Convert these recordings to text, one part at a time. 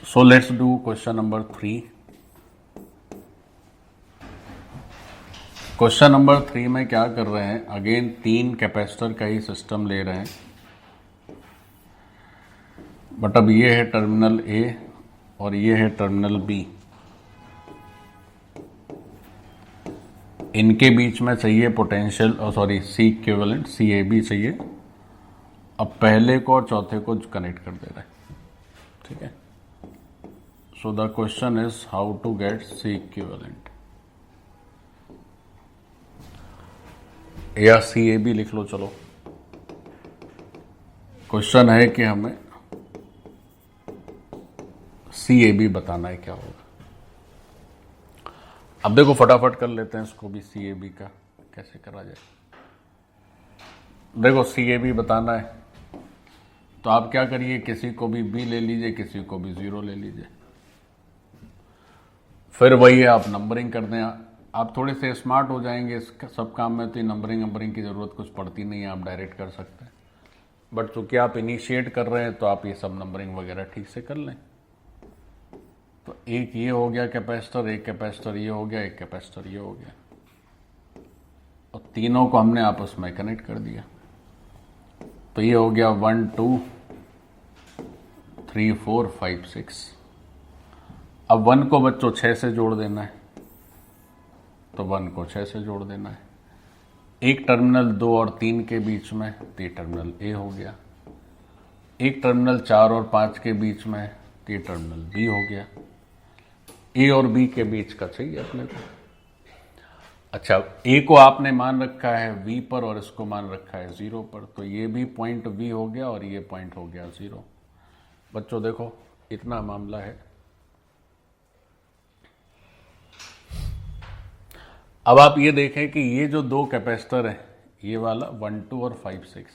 So let's do question number 3. Question number 3 में क्या कर रहे हैं, अगेन 3 कैपेसिटर का ही सिस्टम ले रहे हैं, बट अब ये है टर्मिनल ए और ये है टर्मिनल बी। इनके बीच में चाहिए potential, C equivalent, C A B चाहिए। अब पहले को और चौथे को कनेक्ट कर दे रहे हैं, ठीक है। So the question is how to get C equivalent, या सी ए बी लिख लो। चलो, क्वेश्चन है कि हमें सी ए बी बताना है, क्या होगा। अब देखो फटाफट कर लेते हैं इसको भी, सी ए बी का कैसे करा जाए। देखो सी ए बी बताना है तो आप क्या करिए, किसी को भी बी ले लीजिए, किसी को भी 0 ले लीजिए। फिर वही है, आप नंबरिंग कर दें। आप थोड़े से स्मार्ट हो जाएंगे इस सब काम में, तो ये नंबरिंग की ज़रूरत कुछ पड़ती नहीं है, आप डायरेक्ट कर सकते हैं। बट चूंकि आप इनिशिएट कर रहे हैं तो आप ये सब नंबरिंग वगैरह ठीक से कर लें। तो एक ये हो गया कैपेसिटर, एक कैपेसिटर ये हो गया, एक कैपेसिटर ये हो गया, और तीनों को हमने आपस में कनेक्ट कर दिया। तो ये हो गया 1 2 3 4 5 6। अब 1 को बच्चों 6 से जोड़ देना है, तो 1 को 6 से जोड़ देना है। एक टर्मिनल 2 और 3 के बीच में, तो ये टर्मिनल ए हो गया। एक टर्मिनल 4 और 5 के बीच में, तो ये टर्मिनल बी हो गया। ए और बी के बीच का चाहिए अपने को। अच्छा, ए को आपने मान रखा है वी पर और इसको मान रखा है 0 पर, तो ये भी पॉइंट वी हो गया और ये पॉइंट हो गया 0। बच्चों देखो, इतना मामला है। अब आप ये देखें कि ये जो 2 कैपेसिटर है, ये वाला 1 2 और 5 6,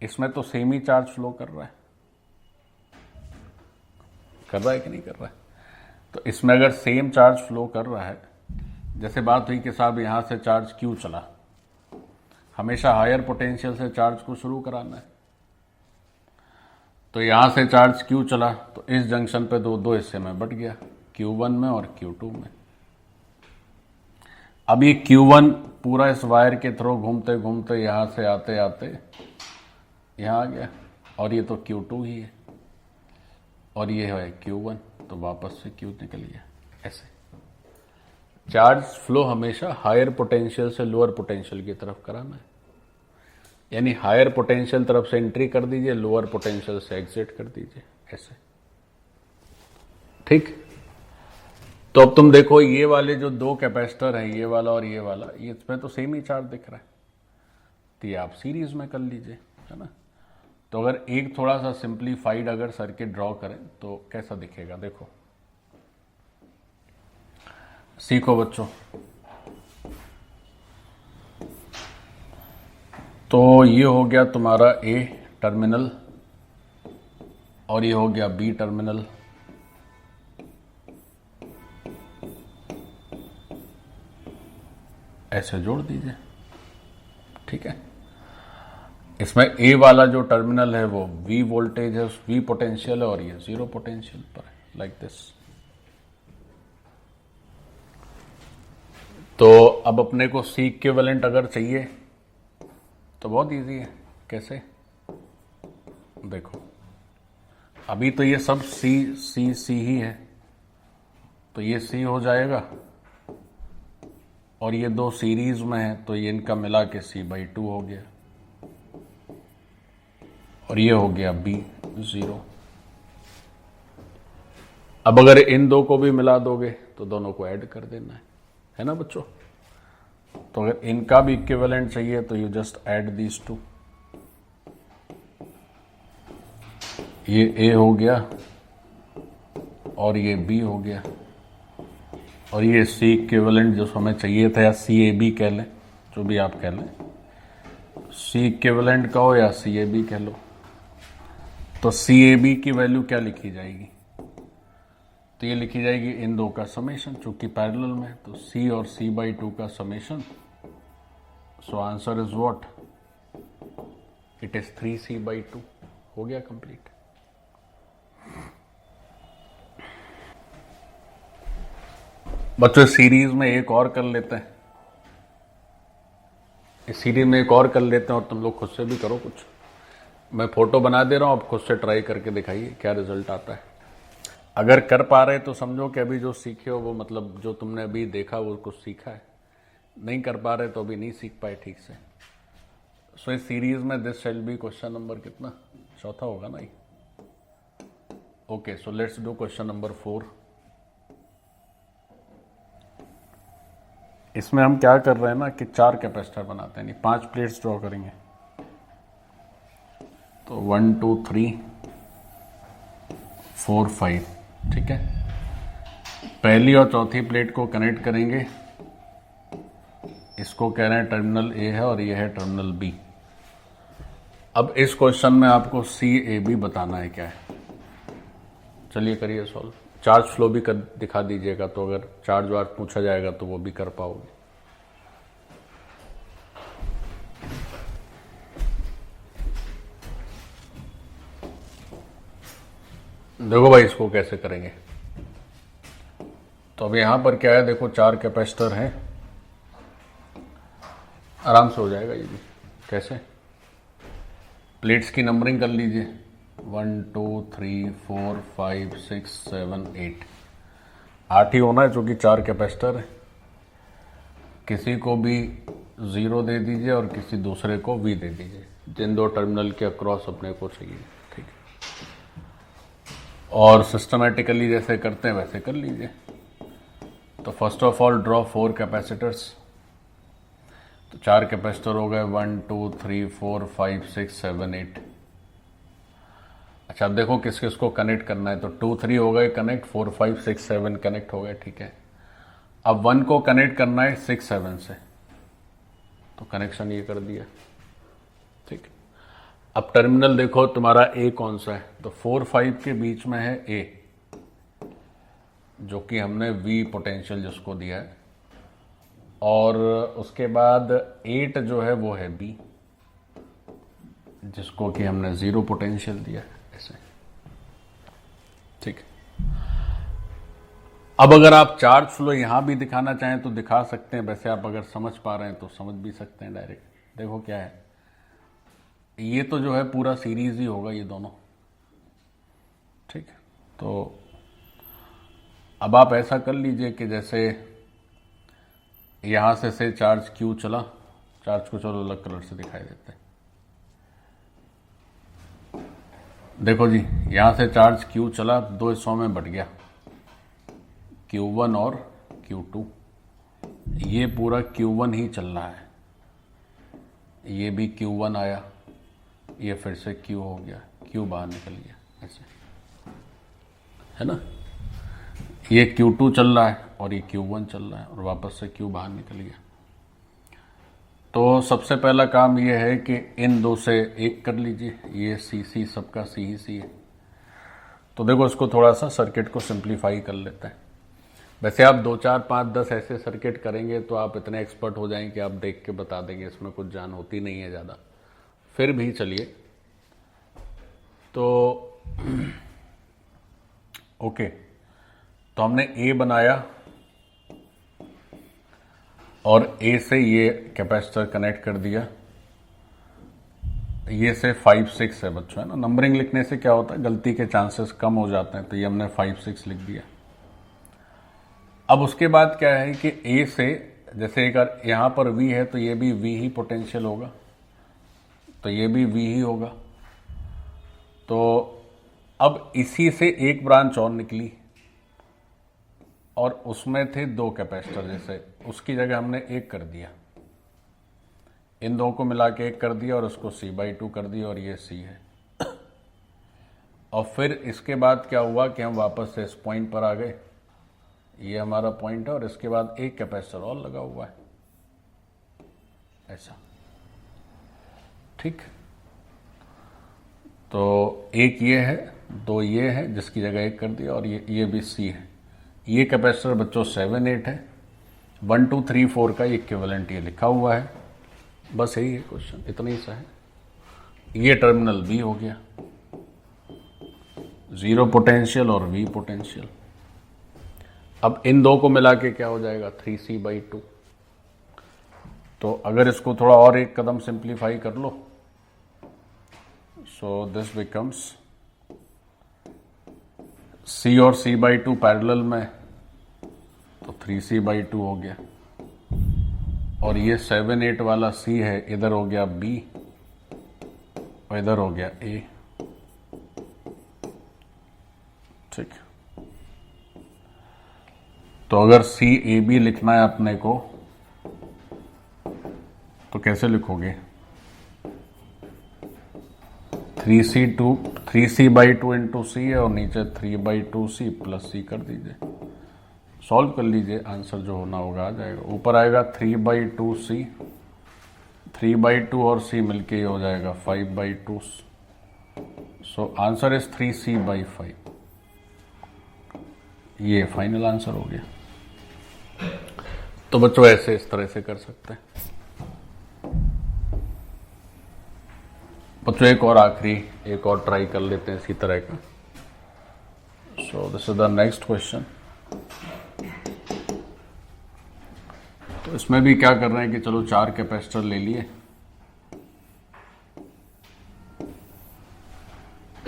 इसमें तो सेम ही चार्ज फ्लो कर रहा है कि नहीं कर रहा है। तो इसमें अगर सेम चार्ज फ्लो कर रहा है, जैसे बात हुई कि साहब यहां से चार्ज क्यों चला, हमेशा हायर पोटेंशियल से चार्ज को शुरू कराना है। तो यहां से चार्ज क्यों चला, तो इस जंक्शन पे दो हिस्से में बट गया, Q1 में और Q2 में। अब ये Q1 पूरा इस वायर के थ्रू घूमते घूमते यहां से आते आते यहां आ गया, और ये तो Q2 ही है, और ये है Q1, तो वापस से Q निकल गया। ऐसे चार्ज फ्लो हमेशा हायर पोटेंशियल से लोअर पोटेंशियल की तरफ कराना है, यानी हायर पोटेंशियल तरफ से एंट्री कर दीजिए, लोअर पोटेंशियल से एग्जिट कर दीजिए, ऐसे। ठीक। तो अब तुम देखो, ये वाले जो 2 कैपेसिटर हैं, ये वाला और ये वाला, ये इसमें तो सेम ही चार्ज दिख रहा है, तो ये आप सीरीज में कर लीजिए, है ना। तो अगर एक थोड़ा सा सिंप्लीफाइड अगर सर्किट ड्रॉ करें तो कैसा दिखेगा, देखो। सीखो बच्चों। तो ये हो गया तुम्हारा ए टर्मिनल और ये हो गया बी टर्मिनल। ऐसे जोड़ दीजिए, ठीक है। इसमें ए वाला जो टर्मिनल है वो वी वोल्टेज है, वी पोटेंशियल है, और ये 0 पोटेंशियल पर है, लाइक दिस। तो अब अपने को सी इक्विवेलेंट अगर चाहिए तो बहुत इजी है। कैसे, देखो अभी तो ये सब सी ही है, तो ये सी हो जाएगा, और ये 2 सीरीज में है, तो ये इनका मिला के C/2 हो गया, और ये हो गया B 0। अब अगर इन 2 को भी मिला दोगे तो दोनों को ऐड कर देना है ना बच्चों। तो अगर इनका भी इक्विवेलेंट चाहिए तो यू जस्ट ऐड दीज 2। ये A हो गया और ये B हो गया, और ये C इक्विवेलेंट जो हमें चाहिए था, या CAB कह लें, जो भी आप कह लें, C इक्विवेलेंट कहो या CAB कह लो। तो CAB की वैल्यू क्या लिखी जाएगी, तो ये लिखी जाएगी इन 2 का समेशन, चूंकि पैरेलल में, तो C और C/2 का summation. So answer is what, it is 3C/2। हो गया कंप्लीट। बच्चों इस सीरीज में एक और कर लेते हैं, इस सीरीज में एक और कर लेते हैं और तुम लोग खुद से भी करो कुछ। मैं फोटो बना दे रहा हूं, आप खुद से ट्राई करके दिखाइए क्या रिजल्ट आता है। अगर कर पा रहे तो समझो कि अभी जो सीखे हो वो मतलब जो तुमने अभी देखा वो कुछ सीखा है। नहीं कर पा रहे तो अभी नहीं सीख पाए ठीक से। सो इस सीरीज में this shall be question number कितना, चौथा होगा ना ये। Okay, so let's do question number 4। इसमें हम क्या कर रहे हैं ना कि 4 कैपेसिटर बनाते हैं, 5 प्लेट्स ड्रॉ करेंगे। तो 1 2 3 4 5, ठीक है। पहली और चौथी प्लेट को कनेक्ट करेंगे। इसको कह रहे हैं टर्मिनल ए है और ये है टर्मिनल बी। अब इस क्वेश्चन में आपको CAB बताना है क्या है। चलिए करिए सॉल्व। चार्ज फ्लो भी कर दिखा दीजिएगा, तो अगर चार्ज वार्ज पूछा जाएगा तो वो भी कर पाओगे। देखो भाई इसको कैसे करेंगे। तो अब यहां पर क्या है, देखो 4 कैपेसिटर हैं, आराम से हो जाएगा ये भी। कैसे, प्लेट्स की नंबरिंग कर लीजिए। 1 2 3 4 5 6 7 8, 8 ही होना है क्योंकि 4 कैपेसिटर है। किसी को भी 0 दे दीजिए और किसी दूसरे को V दे दीजिए, जिन दो टर्मिनल के अक्रॉस अपने को चाहिए, ठीक है। और सिस्टमेटिकली जैसे करते हैं वैसे कर लीजिए। तो first of all draw 4 capacitors. तो 4 कैपेसिटर हो गए 1 2 3 4 5 6 7 8। अच्छा अब देखो किस किस को कनेक्ट करना है। तो 2 3 हो गए कनेक्ट, 4 5 6 7 कनेक्ट हो गए, ठीक है। अब 1 को कनेक्ट करना है 6 7 से, तो कनेक्शन ये कर दिया, ठीक। अब टर्मिनल देखो तुम्हारा ए कौन सा है, तो 4 5 के बीच में है ए, जो कि हमने V पोटेंशियल जिसको दिया है। और उसके बाद 8 जो है वो है B, जिसको कि हमने 0 पोटेंशियल दिया है, ऐसे, ठीक। अब अगर आप चार्ज फ्लो यहां भी दिखाना चाहें तो दिखा सकते हैं, वैसे आप अगर समझ पा रहे हैं तो समझ भी सकते हैं डायरेक्ट। देखो क्या है, ये तो जो है पूरा सीरीज ही होगा ये दोनों, ठीक। तो अब आप ऐसा कर लीजिए कि जैसे यहां से चार्ज Q चला, चार्ज को चलो अलग कलर से दिखाई देते हैं। देखो जी यहां से चार्ज Q चला, 2 हिस्सों में बट गया, Q1 और Q2। ये पूरा Q1 ही चल रहा है, ये भी Q1 आया, ये फिर से Q हो गया, Q बाहर निकल गया, ऐसे है ना। ये Q2 चल रहा है और ये Q1 चल रहा है और वापस से Q बाहर निकल गया। तो सबसे पहला काम ये है कि इन दो से एक कर लीजिए, ये CC सबका C ही C है। तो देखो इसको थोड़ा सा सर्किट को सिंप्लीफाई कर लेते हैं। वैसे आप 2 4 5 10 ऐसे सर्किट करेंगे तो आप इतने एक्सपर्ट हो जाएंगे कि आप देख के बता देंगे, इसमें कुछ जान होती नहीं है ज़्यादा। फिर भी चलिए, तो ओके, तो हमने A बनाया और A से ये कैपेसिटर कनेक्ट कर दिया। ये से 5 6 है बच्चों, है ना। नंबरिंग लिखने से क्या होता है, गलती के चांसेस कम हो जाते हैं, तो ये हमने 5 6 लिख दिया। अब उसके बाद क्या है कि A से, जैसे अगर यहां पर V है तो ये भी V ही पोटेंशियल होगा, तो ये भी V ही होगा। तो अब इसी से एक ब्रांच और निकली और उसमें थे 2 कैपेसिटर, जैसे उसकी जगह हमने 1 कर दिया, इन दो को मिला के 1 कर दिया और उसको C/2 कर दिया और ये C है। और फिर इसके बाद क्या हुआ कि हम वापस से इस पॉइंट पर आ गए, ये हमारा पॉइंट है और इसके बाद एक कैपेसिटर और लगा हुआ है, ऐसा, ठीक। तो एक ये है, 2 ये है, जिसकी जगह 1 कर दिया, और ये भी C है। ये कैपेसिटर बच्चों 7 8 है। 1 2 3 4 का इक्विवेलेंट ये लिखा हुआ है। बस यही है क्वेश्चन, इतना ही सा है। ये टर्मिनल बी हो गया, 0 पोटेंशियल और V पोटेंशियल। अब इन दो को मिला के क्या हो जाएगा, 3C/2। तो अगर इसको थोड़ा और एक कदम सिंप्लीफाई कर लो, सो दिस बिकम्स C और C/2 पैरेलल में, तो 3C/2 हो गया। और ये 7, 8 वाला C है, इधर हो गया B और इधर हो गया A। ठीक, तो अगर CAB लिखना है अपने को तो कैसे लिखोगे, 3C/2 इंटू C है और नीचे 3/2C प्लस C कर दीजिए, सॉल्व कर लीजिए, आंसर जो होना होगा आ जाएगा। ऊपर आएगा 3/2C, 3/2 और C मिलके ही हो जाएगा 5/2। So answer is 3C/5। ये फाइनल आंसर हो गया। तो बच्चों ऐसे इस तरह से कर सकते हैं। बच्चों एक और आखिरी एक और ट्राई कर लेते हैं इसी तरह का। So this is the next question. तो इसमें भी क्या कर रहे हैं कि चलो 4 कैपेसिटर ले लिए,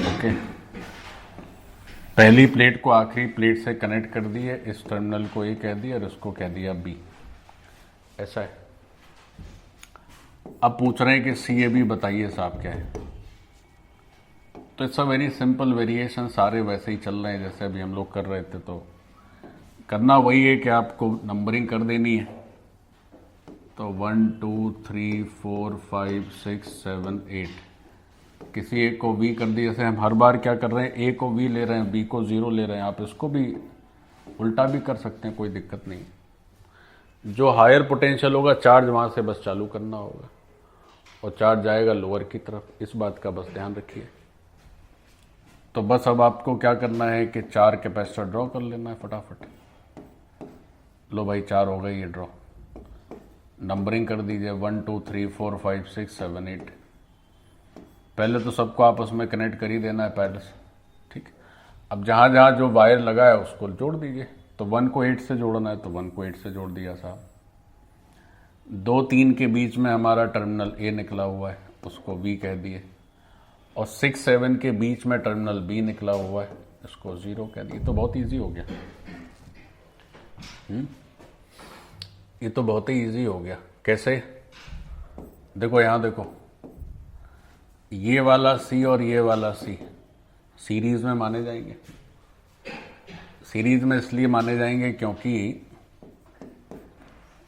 ओके। पहली प्लेट को आखिरी प्लेट से कनेक्ट कर दिए, इस टर्मिनल को ए कह दिया और इसको कह दिया बी, ऐसा है। अब पूछ रहे हैं कि CAB बताइए साहब क्या है। तो it's a very simple variation, सारे वैसे ही चल रहे हैं जैसे अभी हम लोग कर रहे थे। तो करना वही है कि आपको नंबरिंग कर देनी है। तो 1 2 3 4 5 6 7 8, किसी एक को V कर दिया। जैसे हम हर बार क्या कर रहे हैं, A को V ले रहे हैं, B को 0 ले रहे हैं। आप इसको भी उल्टा भी कर सकते हैं, कोई दिक्कत नहीं। जो हायर पोटेंशियल होगा चार्ज वहां से बस चालू करना होगा और चार्ज जाएगा लोअर की तरफ, इस बात का बस ध्यान रखिए। तो बस अब आपको क्या करना है कि 4 कैपेसिटर ड्रॉ कर लेना है फटाफट। लो भाई 4 हो गई ये ड्रॉ, नंबरिंग कर दीजिए 1 2 3 4 5 6 7 8। पहले तो सबको आपस में कनेक्ट कर ही देना है पैरल से, ठीक। अब जहां जहां जो वायर लगा है उसको जोड़ दीजिए। तो 1 को 8 से जोड़ना है तो 1 को 8 से जोड़ दिया साहब। 2 3 के बीच में हमारा टर्मिनल A निकला हुआ है, उसको V कह दिए। और 6 7 के बीच में टर्मिनल B निकला हुआ है, इसको 0 कह दिए। तो बहुत इजी हो गया। ये तो बहुत ही इजी हो गया। कैसे, देखो यहां देखो, ये वाला C और ये वाला C सीरीज में माने जाएंगे। सीरीज में इसलिए माने जाएंगे क्योंकि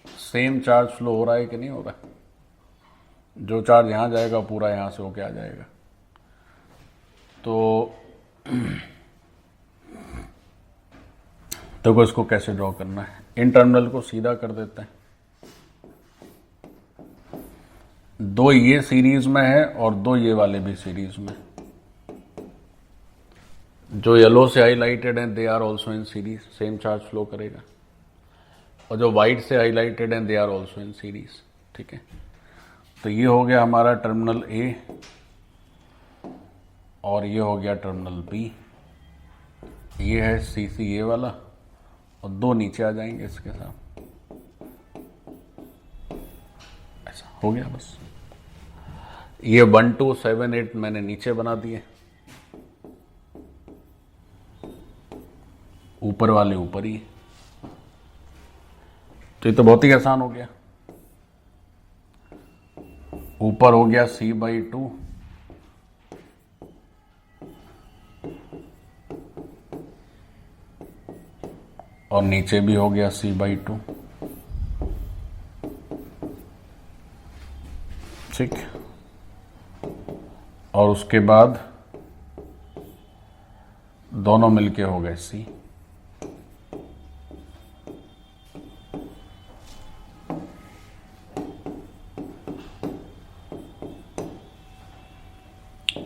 सेम चार्ज फ्लो हो रहा है कि नहीं हो रहा है। जो चार्ज यहां जाएगा पूरा यहां से होके आ जाएगा। तो देखो इसको कैसे ड्रॉ करना है। इन टर्मिनल को सीधा कर देते हैं। 2 ये सीरीज में है और 2 ये वाले भी सीरीज में। जो येलो से हाईलाइटेड हैं they are also in series, same charge flow करेगा। और जो व्हाइट से हाईलाइटेड हैं they are also in series, ठीक है। तो ये हो गया हमारा टर्मिनल A और ये हो गया टर्मिनल B। ये है CC ये वाला और 2 नीचे आ जाएंगे इसके साथ, ऐसा हो गया बस। ये 1 2 7 8 मैंने नीचे बना दिए, ऊपर वाले ऊपर ही। तो ये तो बहुत ही आसान हो गया। ऊपर हो गया C/2 और नीचे भी हो गया C/2, ठीक। और उसके बाद दोनों मिलके हो गए C।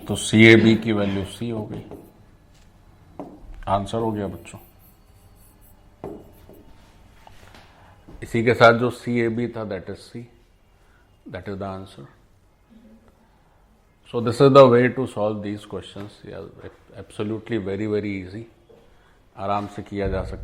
तो CAB की वैल्यू C हो गई। आंसर हो गया बच्चों। इसी के साथ जो CAB था that is C, that is the answer. So So this is the way to solve these questions. Yeah, absolutely very very easy. आराम से किया जा सकता है.